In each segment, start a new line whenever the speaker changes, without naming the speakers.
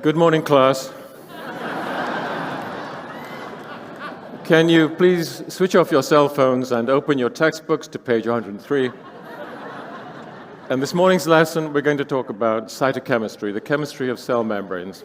Good morning, class. Can you please switch off your cell phones and open your textbooks to page 103? And this morning's lesson, we're going to talk about cytochemistry, the chemistry of cell membranes.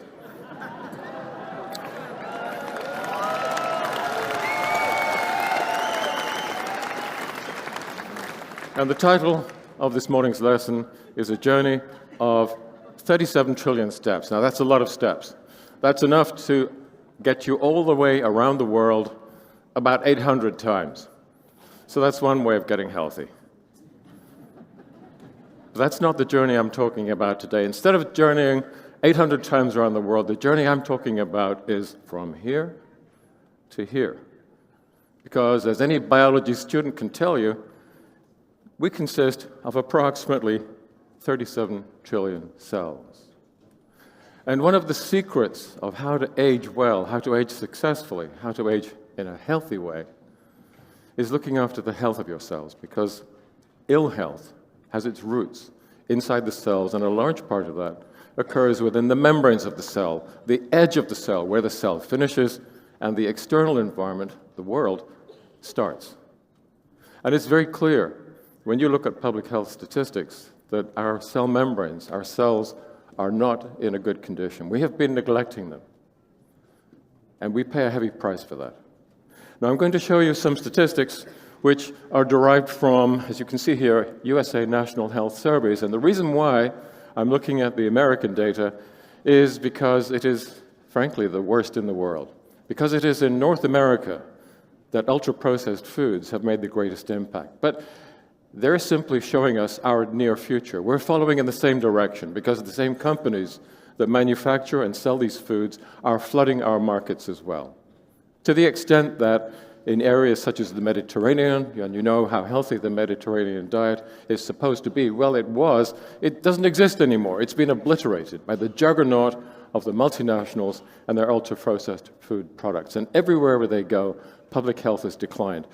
And the title of this morning's lesson is A Journey of 37 trillion steps. Now, that's a lot of steps. That's enough to get you all the way around the world about 800 times. So that's one way of getting healthy. But that's not the journey I'm talking about today. Instead of journeying 800 times around the world, the journey I'm talking about is from here to here. Because as any biology student can tell you, we consist of approximately 37 trillion cells. And one of the secrets of how to age well, how to age successfully, how to age in a healthy way, is looking after the health of your cells, because ill health has its roots inside the cells, and a large part of that occurs within the membranes of the cell, the edge of the cell, where the cell finishes, and the external environment, the world, starts. And it's very clear when you look at public health statistics that our cell membranes, our cells, are not in a good condition. We have been neglecting them, and we pay a heavy price for that. Now, I'm going to show you some statistics which are derived from, as you can see here, USA National Health Surveys. And the reason why I'm looking at the American data is because it is, frankly, the worst in the world. Because it is in North America that ultra-processed foods have made the greatest impact. But they're simply showing us our near future. We're following in the same direction because the same companies that manufacture and sell these foods are flooding our markets as well. To the extent that in areas such as the Mediterranean, and you know how healthy the Mediterranean diet is supposed to be, well, it doesn't exist anymore. It's been obliterated by the juggernaut of the multinationals and their ultra-processed food products. And everywhere where they go, public health has declined.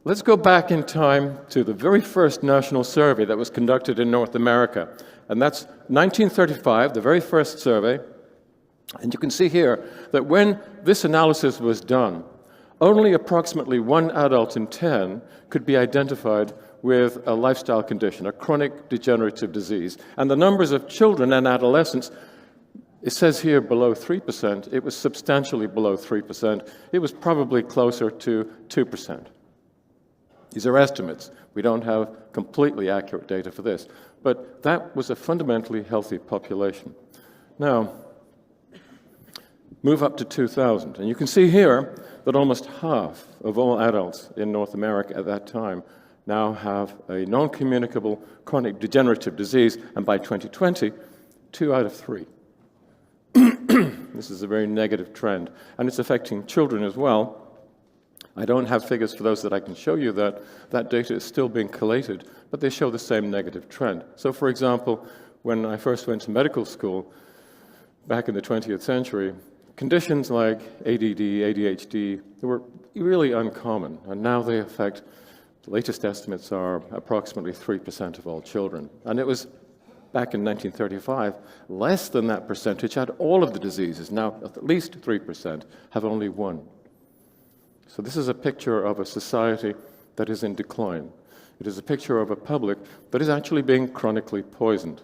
Let's go back in time to the very first national survey that was conducted in North America. And that's 1935, the very first survey. And you can see here that when this analysis was done, only approximately 1 adult in 10 could be identified with a lifestyle condition, a chronic degenerative disease. And the numbers of children and adolescents, it says here below 3%. It was substantially below 3%. It was probably closer to 2%. These are estimates. We don't have completely accurate data for this. But that was a fundamentally healthy population. Now, move up to 2000. And you can see here that almost half of all adults in North America at that time now have a non-communicable chronic degenerative disease. And by 2020, 2 out of 3. This is a very negative trend. And it's affecting children as well. I don't have figures for those that I can show you that data is still being collated, but they show the same negative trend. So, for example, when I first went to medical school back in the 20th century, conditions like ADD, ADHD, they were really uncommon, and now they affect, the latest estimates are approximately 3% of all children. And it was back in 1935, less than that percentage had all of the diseases. Now, at least 3% have only one. So this is a picture of a society that is in decline. It is a picture of a public that is actually being chronically poisoned.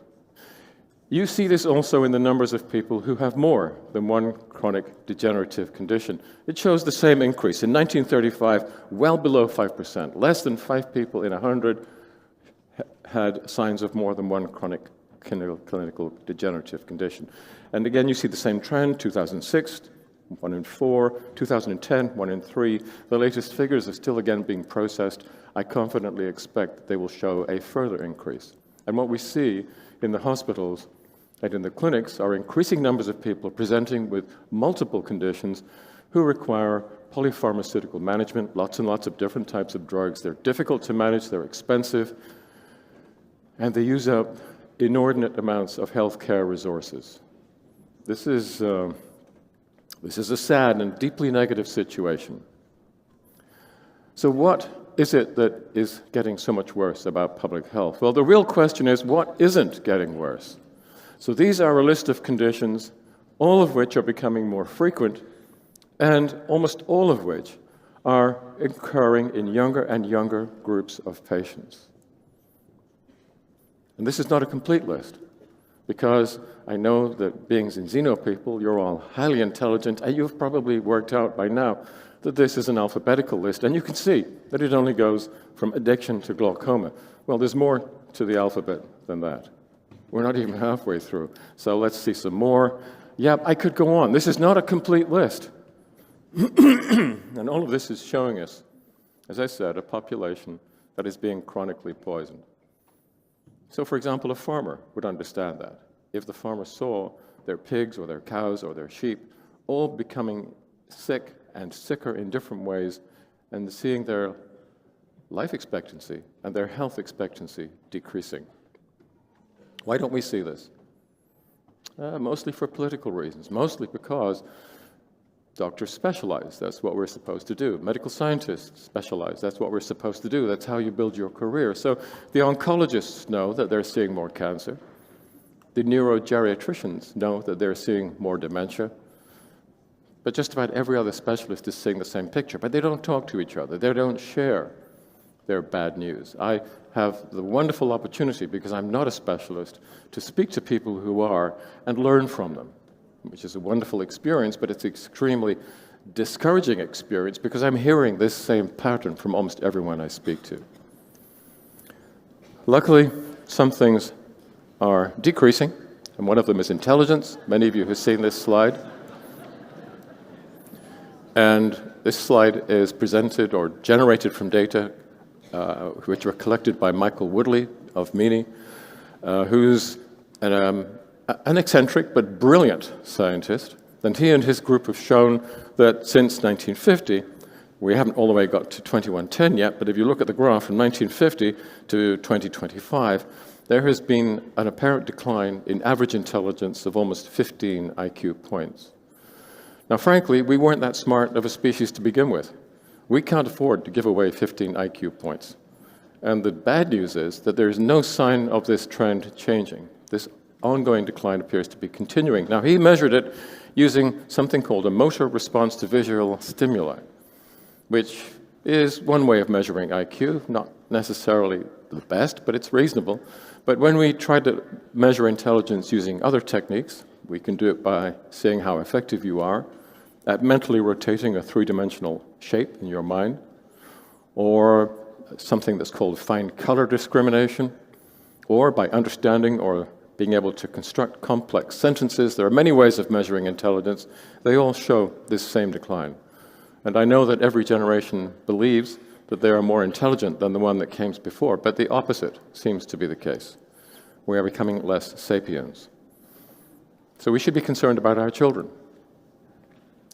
You see this also in the numbers of people who have more than one chronic degenerative condition. It shows the same increase. In 1935, well below 5%, less than 5 people in 100 had signs of more than one chronic clinical degenerative condition. And again, you see the same trend, 2006, 1 in 4, 2010, 1 in 3. The latest figures are still again being processed. I confidently expect they will show a further increase. And what we see in the hospitals and in the clinics are increasing numbers of people presenting with multiple conditions who require polypharmaceutical management, lots and lots of different types of drugs. They're difficult to manage, they're expensive, and they use up inordinate amounts of healthcare resources. This is a sad and deeply negative situation. So what is it that is getting so much worse about public health? Well, the real question is, what isn't getting worse? So these are a list of conditions all of which are becoming more frequent, and almost all of which are occurring in younger and younger groups of patients. And this is not a complete list, because I know that being Zinzino people, you're all highly intelligent, and you've probably worked out by now that this is an alphabetical list, and you can see that it only goes from addiction to glaucoma. Well, there's more to the alphabet than that. We're not even halfway through. So let's see some more. Yeah, I could go on. This is not a complete list. And all of this is showing us, as I said, a population that is being chronically poisoned. So, for example, a farmer would understand that. If the farmer saw their pigs or their cows or their sheep all becoming sick and sicker in different ways, and seeing their life expectancy and their health expectancy decreasing. Why don't we see this? Mostly for political reasons, mostly because doctors specialize. That's what we're supposed to do. Medical scientists specialize. That's what we're supposed to do. That's how you build your career. So the oncologists know that they're seeing more cancer. The neurogeriatricians know that they're seeing more dementia. But just about every other specialist is seeing the same picture. But they don't talk to each other. They don't share their bad news. I have the wonderful opportunity, because I'm not a specialist, to speak to people who are and learn from them, which is a wonderful experience, but it's an extremely discouraging experience because I'm hearing this same pattern from almost everyone I speak to. Luckily, some things are decreasing, and one of them is intelligence. Many of you have seen this slide. And this slide is presented or generated from data which were collected by Michael Woodley of Meany, who's an eccentric but brilliant scientist. And he and his group have shown that since 1950, we haven't all the way got to 2110 yet, but if you look at the graph from 1950 to 2025, there has been an apparent decline in average intelligence of almost 15 IQ points. Now, frankly, we weren't that smart of a species to begin with. We can't afford to give away 15 IQ points. And the bad news is that there is no sign of this trend changing. This ongoing decline appears to be continuing. Now, he measured it using something called a motor response to visual stimuli, which is one way of measuring IQ, not necessarily the best, but it's reasonable. But when we try to measure intelligence using other techniques, we can do it by seeing how effective you are at mentally rotating a three-dimensional shape in your mind, or something that's called fine color discrimination, or by understanding or being able to construct complex sentences. There are many ways of measuring intelligence. They all show this same decline. And I know that every generation believes that they are more intelligent than the one that came before, but the opposite seems to be the case. We are becoming less sapiens. So we should be concerned about our children.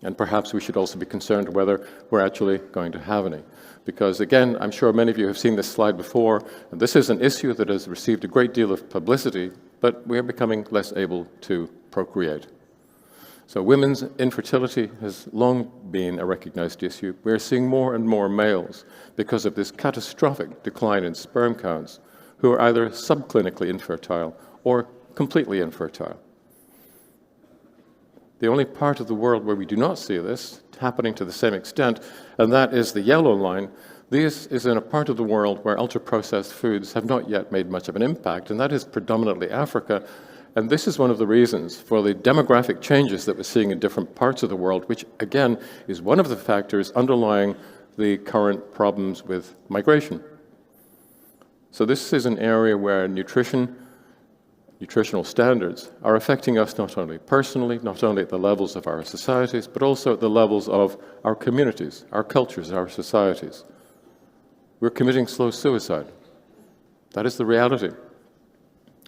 And perhaps we should also be concerned whether we're actually going to have any. Because again, I'm sure many of you have seen this slide before, and this is an issue that has received a great deal of publicity, but we are becoming less able to procreate. So women's infertility has long been a recognized issue. We're seeing more and more males, because of this catastrophic decline in sperm counts, who are either subclinically infertile or completely infertile. The only part of the world where we do not see this happening to the same extent, and that is the yellow line. This is in a part of the world where ultra-processed foods have not yet made much of an impact, and that is predominantly Africa. And this is one of the reasons for the demographic changes that we're seeing in different parts of the world, which, again, is one of the factors underlying the current problems with migration. So this is an area where nutritional standards are affecting us not only personally, not only at the levels of our societies, but also at the levels of our communities, our cultures, our societies. We're committing slow suicide. That is the reality.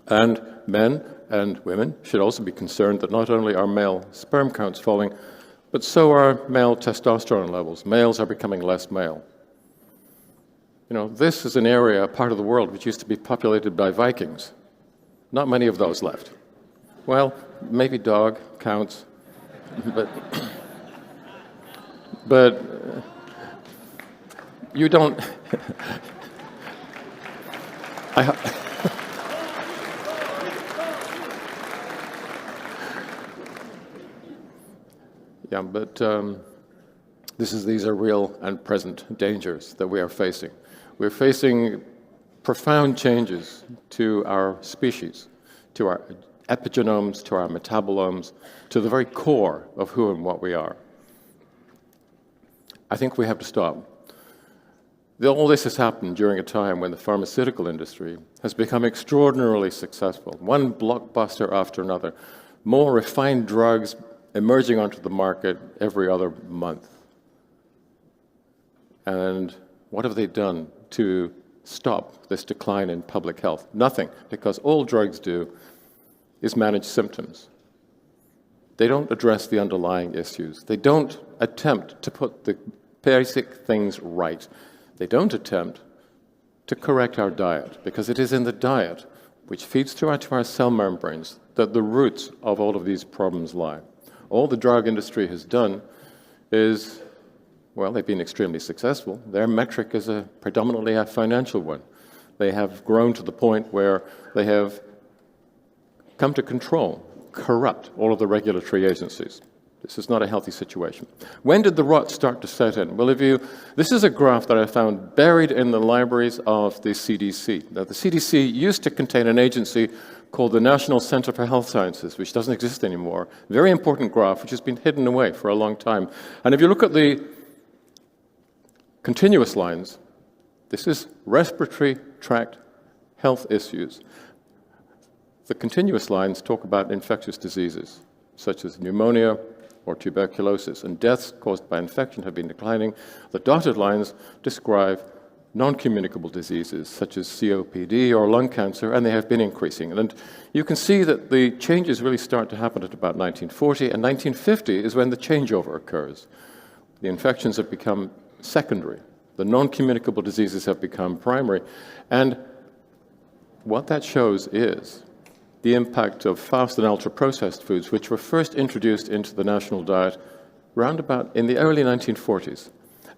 And men and women should also be concerned that not only are male sperm counts falling, but so are male testosterone levels. Males are becoming less male. You know, this is an area, a part of the world which used to be populated by Vikings. Not many of those left. Well, maybe dog counts, but you don't. Yeah, but these are real and present dangers that we are facing. We're facing profound changes to our species, to our epigenomes, to our metabolomes, to the very core of who and what we are. I think we have to stop. All this has happened during a time when the pharmaceutical industry has become extraordinarily successful. One blockbuster after another, more refined drugs emerging onto the market every other month. And what have they done to stop this decline in public health? Nothing, because all drugs do is manage symptoms. They don't address the underlying issues. They don't attempt to put the basic things right. They don't attempt to correct our diet, because it is in the diet, which feeds through to our cell membranes, that the roots of all of these problems lie. All the drug industry has done is, well, they've been extremely successful. Their metric is predominantly a financial one. They have grown to the point where they have come to control, corrupt all of the regulatory agencies. This is not a healthy situation. When did the rot start to set in? Well, this is a graph that I found buried in the libraries of the CDC. Now, the CDC used to contain an agency called the National Center for Health Sciences, which doesn't exist anymore. Very important graph, which has been hidden away for a long time. And if you look at the continuous lines, this is respiratory tract health issues. The continuous lines talk about infectious diseases, such as pneumonia or tuberculosis, and deaths caused by infection have been declining. The dotted lines describe non-communicable diseases, such as COPD or lung cancer, and they have been increasing. And you can see that the changes really start to happen at about 1940, and 1950 is when the changeover occurs. The infections have become secondary. The non-communicable diseases have become primary. And what that shows is the impact of fast and ultra-processed foods, which were first introduced into the national diet round about in the early 1940s.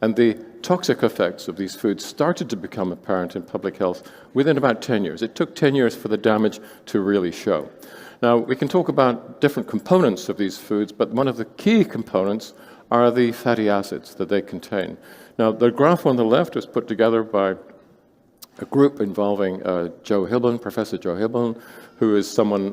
And the toxic effects of these foods started to become apparent in public health within about 10 years. It took 10 years for the damage to really show. Now, we can talk about different components of these foods, but one of the key components are the fatty acids that they contain. Now, the graph on the left was put together by a group involving Professor Joe Hibbeln, who is someone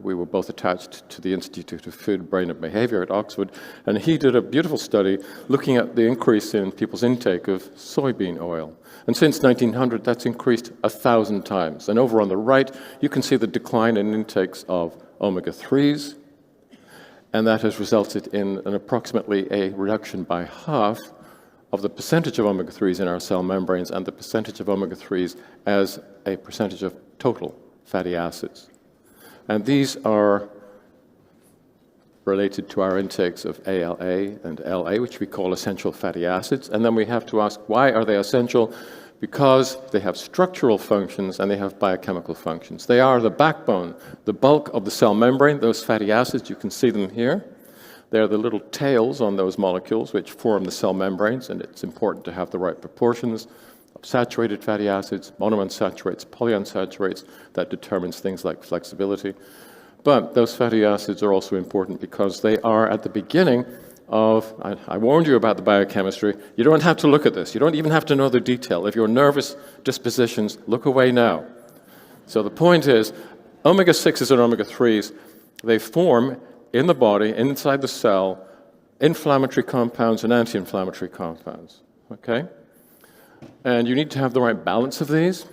we were both attached to the Institute of Food, Brain and Behavior at Oxford, and he did a beautiful study looking at the increase in people's intake of soybean oil. And since 1900, that's increased 1,000 times. And over on the right, you can see the decline in intakes of omega-3s, and that has resulted in approximately a reduction by half of the percentage of omega-3s in our cell membranes and the percentage of omega-3s as a percentage of total fatty acids. And these are related to our intakes of ALA and LA, which we call essential fatty acids. And then we have to ask, why are they essential? Because they have structural functions and they have biochemical functions. They are the backbone, the bulk of the cell membrane. Those fatty acids, you can see them here. They're the little tails on those molecules which form the cell membranes, and it's important to have the right proportions of saturated fatty acids, monounsaturates, polyunsaturates. That determines things like flexibility. But those fatty acids are also important because they are at the beginning of, I warned you about the biochemistry. You don't have to look at this. You don't even have to know the detail. If you're nervous dispositions, look away now. So the point is, omega-6s and omega-3s, they form in the body, inside the cell, inflammatory compounds and anti-inflammatory compounds, okay? And you need to have the right balance of these,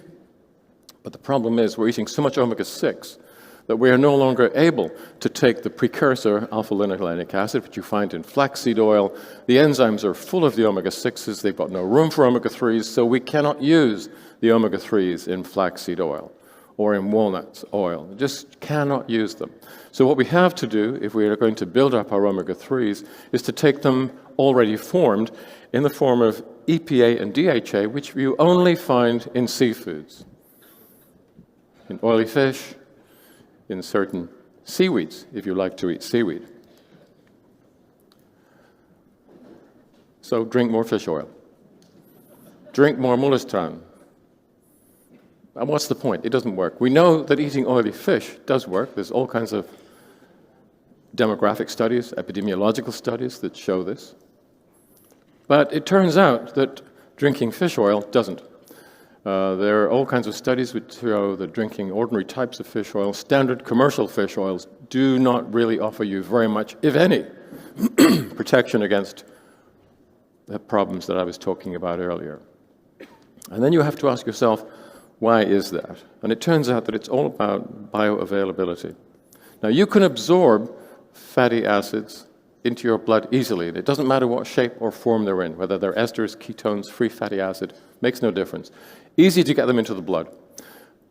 but the problem is we're eating so much omega-6 that we are no longer able to take the precursor, alpha-linolenic acid, which you find in flaxseed oil. The enzymes are full of the omega-6s, they've got no room for omega-3s, so we cannot use the omega-3s in flaxseed oil or in walnut oil. We just cannot use them. So what we have to do, if we are going to build up our omega-3s, is to take them already formed in the form of EPA and DHA, which you only find in seafoods, in oily fish, in certain seaweeds, if you like to eat seaweed. So drink more fish oil. Drink more mulestran. And what's the point? It doesn't work. We know that eating oily fish does work. There's all kinds of demographic studies, epidemiological studies that show this. But it turns out that drinking fish oil doesn't. There are all kinds of studies which show that drinking ordinary types of fish oil, standard commercial fish oils, do not really offer you very much, if any, protection against the problems that I was talking about earlier. And then you have to ask yourself, why is that? And it turns out that it's all about bioavailability. Now, you can absorb fatty acids into your blood easily. It doesn't matter what shape or form they're in, whether they're esters, ketones, free fatty acid, makes no difference. Easy to get them into the blood,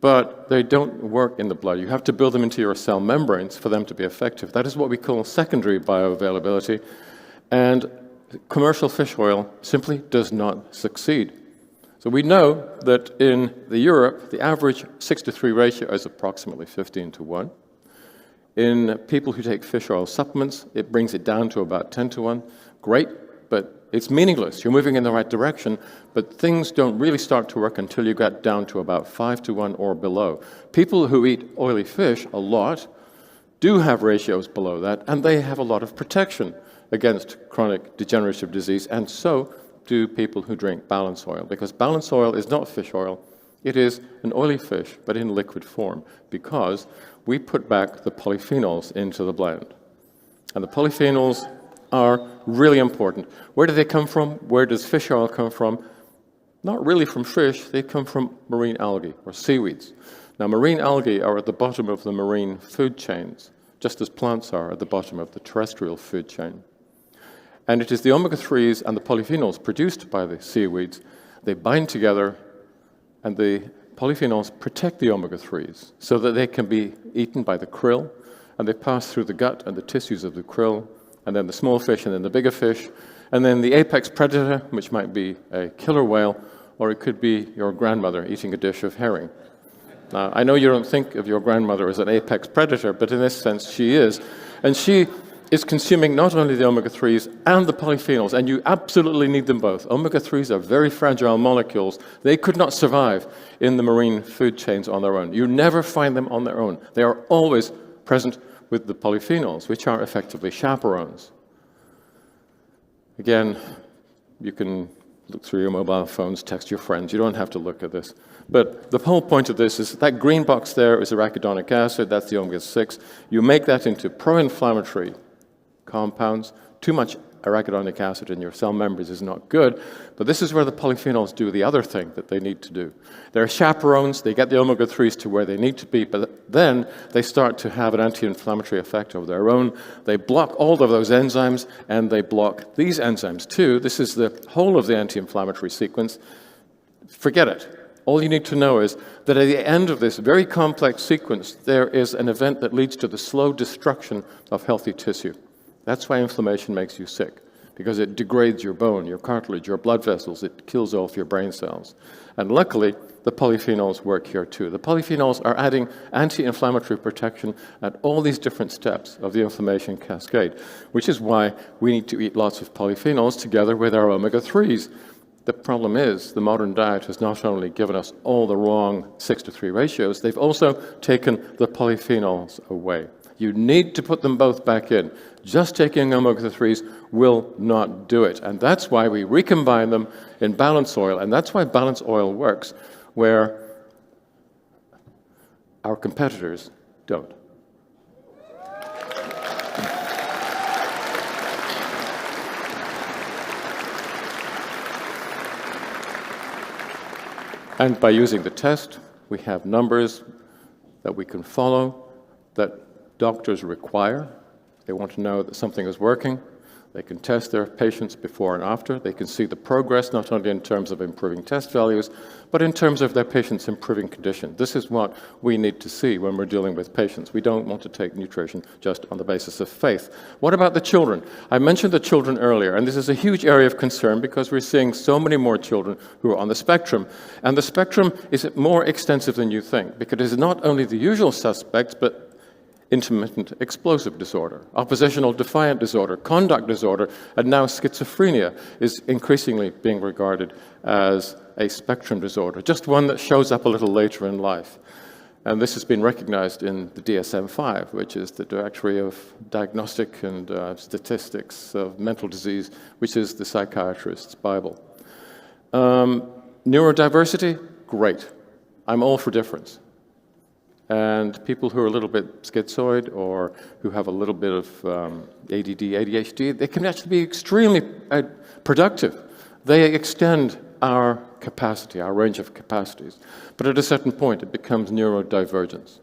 but they don't work in the blood. You have to build them into your cell membranes for them to be effective. That is what we call secondary bioavailability, and commercial fish oil simply does not succeed. So we know that in Europe, the average 6-to-3 ratio is approximately 15-to-1. In people who take fish oil supplements, it brings it down to about 10-to-1. Great, but it's meaningless. You're moving in the right direction, but things don't really start to work until you get down to about 5-to-1 or below. People who eat oily fish a lot do have ratios below that, and they have a lot of protection against chronic degenerative disease, and so do people who drink balance oil, because balance oil is not fish oil. It is an oily fish, but in liquid form, because we put back the polyphenols into the blend. And the polyphenols are really important. Where do they come from? Where does fish oil come from? Not really from fish, they come from marine algae, or seaweeds. Now, marine algae are at the bottom of the marine food chains, just as plants are at the bottom of the terrestrial food chain. And it is the omega-3s and the polyphenols produced by the seaweeds. They bind together, and the polyphenols protect the omega-3s so that they can be eaten by the krill, and they pass through the gut and the tissues of the krill, and then the small fish, and then the bigger fish, and then the apex predator, which might be a killer whale, or it could be your grandmother eating a dish of herring. Now, I know you don't think of your grandmother as an apex predator, but in this sense she is. And she is consuming not only the omega-3s and the polyphenols, and you absolutely need them both. Omega-3s are very fragile molecules. They could not survive in the marine food chains on their own. You never find them on their own. They are always present with the polyphenols, which are effectively chaperones. Again, you can look through your mobile phones, text your friends. You don't have to look at this. But the whole point of this is that green box there is arachidonic acid. That's the omega-6. You make that into pro-inflammatory compounds. Too much arachidonic acid in your cell membranes is not good, but this is where the polyphenols do the other thing that they need to do. They're chaperones, they get the omega-3s to where they need to be, but then they start to have an anti-inflammatory effect of their own. They block all of those enzymes, and they block these enzymes too. This is the whole of the anti-inflammatory sequence. Forget it. All you need to know is that at the end of this very complex sequence, there is an event that leads to the slow destruction of healthy tissue. That's why inflammation makes you sick, because it degrades your bone, your cartilage, your blood vessels. It kills off your brain cells. And luckily, the polyphenols work here too. The polyphenols are adding anti-inflammatory protection at all these different steps of the inflammation cascade, which is why we need to eat lots of polyphenols together with our omega-3s. The problem is the modern diet has not only given us all the wrong 6-to-3 ratios, they've also taken the polyphenols away. You need to put them both back in. Just taking omega-3s will not do it. And that's why we recombine them in balance oil. And that's why balance oil works, where our competitors don't. And by using the test, we have numbers that we can follow, that doctors require. They want to know that something is working. They can test their patients before and after. They can see the progress, not only in terms of improving test values, but in terms of their patients' improving condition. This is what we need to see when we're dealing with patients. We don't want to take nutrition just on the basis of faith. What about the children? I mentioned the children earlier, and this is a huge area of concern because we're seeing so many more children who are on the spectrum. And the spectrum is more extensive than you think, because it is not only the usual suspects, but intermittent explosive disorder, oppositional defiant disorder, conduct disorder, and now schizophrenia is increasingly being regarded as a spectrum disorder, just one that shows up a little later in life. And this has been recognized in the DSM-5, which is the Directory of Diagnostic and Statistics of Mental Disease, which is the psychiatrist's Bible. Neurodiversity, great. I'm all for difference. And people who are a little bit schizoid or who have a little bit of ADD, ADHD, they can actually be extremely productive. They extend our capacity, our range of capacities. But at a certain point, it becomes neurodivergence.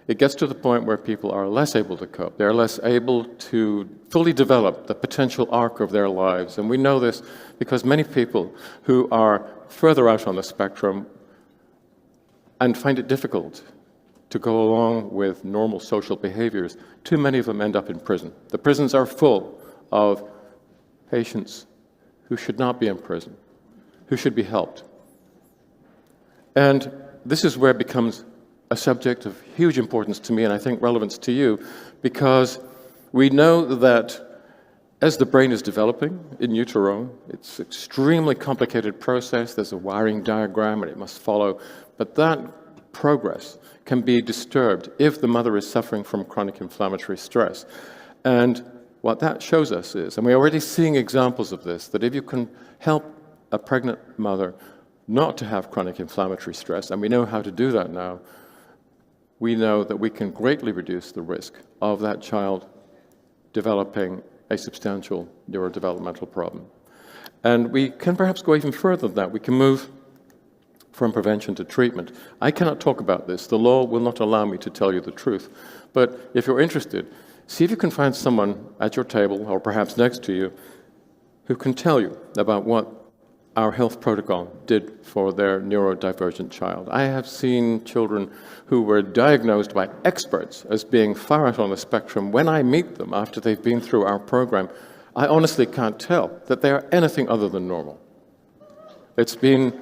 It gets to the point where people are less able to cope. They're less able to fully develop the potential arc of their lives. And we know this because many people who are further out on the spectrum and find it difficult to go along with normal social behaviors, too many of them end up in prison. The prisons are full of patients who should not be in prison, who should be helped. And this is where it becomes a subject of huge importance to me, and I think relevance to you, because we know that as the brain is developing in utero, it's an extremely complicated process. There's a wiring diagram, and it must follow. But that progress can be disturbed if the mother is suffering from chronic inflammatory stress. And what that shows us is, and we're already seeing examples of this, that if you can help a pregnant mother not to have chronic inflammatory stress, and we know how to do that now, we know that we can greatly reduce the risk of that child developing a substantial neurodevelopmental problem. And we can perhaps go even further than that. We can move from prevention to treatment. I cannot talk about this. The law will not allow me to tell you the truth. But if you're interested, see if you can find someone at your table, or perhaps next to you, who can tell you about what our health protocol did for their neurodivergent child. I have seen children who were diagnosed by experts as being far out on the spectrum. When I meet them after they've been through our program, I honestly can't tell that they are anything other than normal. It's been...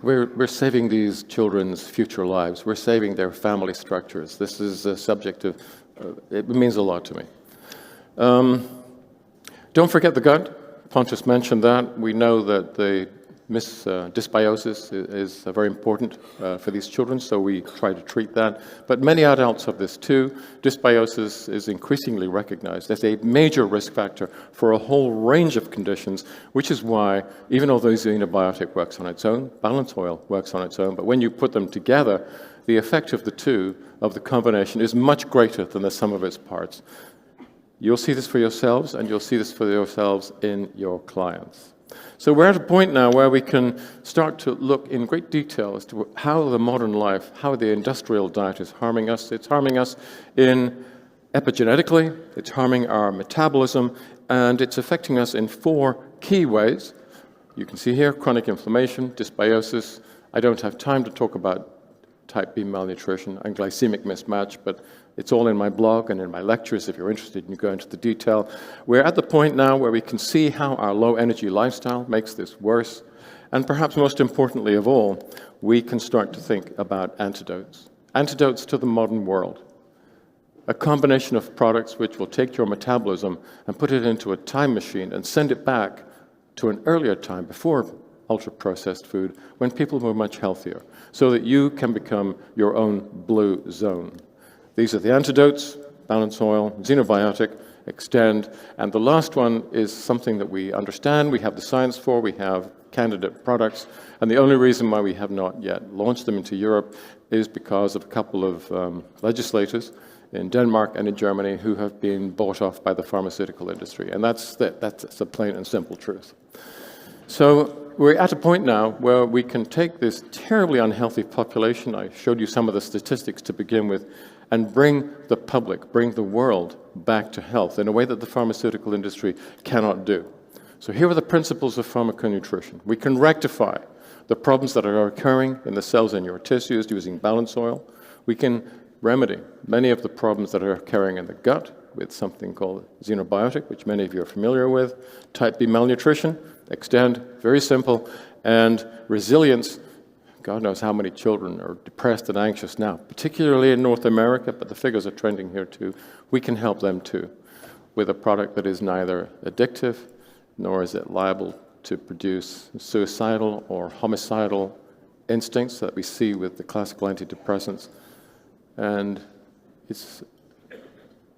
We're saving these children's future lives. We're saving their family structures. This is a subject of, it means a lot to me. Don't forget the gut. Pontus mentioned that. We know that the dysbiosis is very important for these children, so we try to treat that. But many adults have this too. Dysbiosis is increasingly recognized as a major risk factor for a whole range of conditions, which is why, even though the xenobiotic works on its own, balance oil works on its own, but when you put them together, the effect of the two, of the combination, is much greater than the sum of its parts. You'll see this for yourselves, and you'll see this for yourselves in your clients. So we're at a point now where we can start to look in great detail as to how the modern life, how the industrial diet is harming us. It's harming us epigenetically, it's harming our metabolism, and it's affecting us in 4 key ways. You can see here chronic inflammation, dysbiosis. I don't have time to talk about type B malnutrition and glycemic mismatch, but it's all in my blog and in my lectures. If you're interested, you can go into the detail. We're at the point now where we can see how our low-energy lifestyle makes this worse. And perhaps most importantly of all, we can start to think about antidotes. Antidotes to the modern world. A combination of products which will take your metabolism and put it into a time machine and send it back to an earlier time before ultra-processed food, when people were much healthier, so that you can become your own blue zone. These are the antidotes: balance oil, xenobiotic, extend, and the last one is something that we understand, we have the science for, we have candidate products, and the only reason why we have not yet launched them into Europe is because of a couple of legislators in Denmark and in Germany who have been bought off by the pharmaceutical industry, and that's a plain and simple truth. So we're at a point now where we can take this terribly unhealthy population, I showed you some of the statistics to begin with, and bring the public, bring the world back to health in a way that the pharmaceutical industry cannot do. So here are the principles of pharmaconutrition. We can rectify the problems that are occurring in the cells in your tissues using balance oil. We can remedy many of the problems that are occurring in the gut with something called xenobiotic, which many of you are familiar with. Type B malnutrition, extend, very simple, and resilience. God knows how many children are depressed and anxious now, particularly in North America, but the figures are trending here too. We can help them too. with a product that is neither addictive, nor is it liable to produce suicidal or homicidal instincts that we see with the classical antidepressants. And it's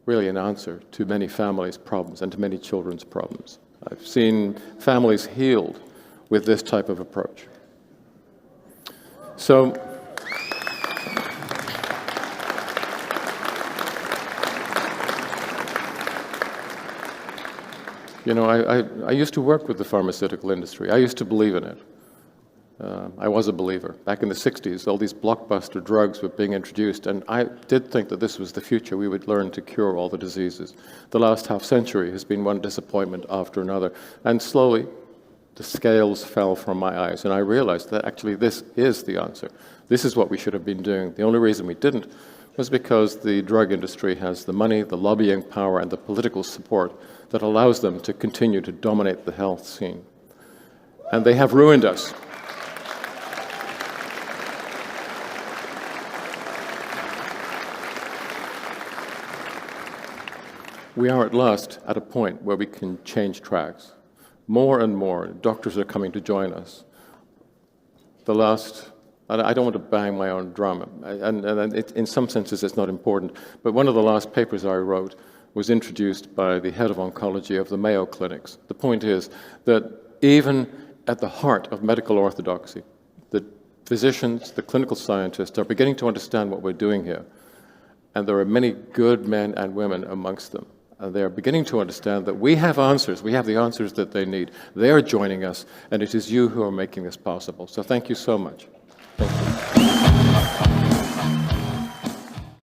really an answer to many families' problems and to many children's problems. I've seen families healed with this type of approach. So, you know, I used to work with the pharmaceutical industry. I used to believe in it. I was a believer. Back in the 60s, all these blockbuster drugs were being introduced, and I did think that this was the future. We would learn to cure all the diseases. The last half century has been one disappointment after another, and slowly the scales fell from my eyes, and I realized that actually this is the answer. This is what we should have been doing. The only reason we didn't was because the drug industry has the money, the lobbying power, and the political support that allows them to continue to dominate the health scene. And they have ruined us. We are at last at a point where we can change tracks. More and more doctors are coming to join us. I don't want to bang my own drum, and in some senses it's not important, but one of the last papers I wrote was introduced by the head of oncology of the Mayo Clinics. The point is that even at the heart of medical orthodoxy, the physicians, the clinical scientists are beginning to understand what we're doing here. And there are many good men and women amongst them. And they are beginning to understand that we have answers. We have the answers that they need. They are joining us, and it is you who are making this possible. So thank you so much. Thank you.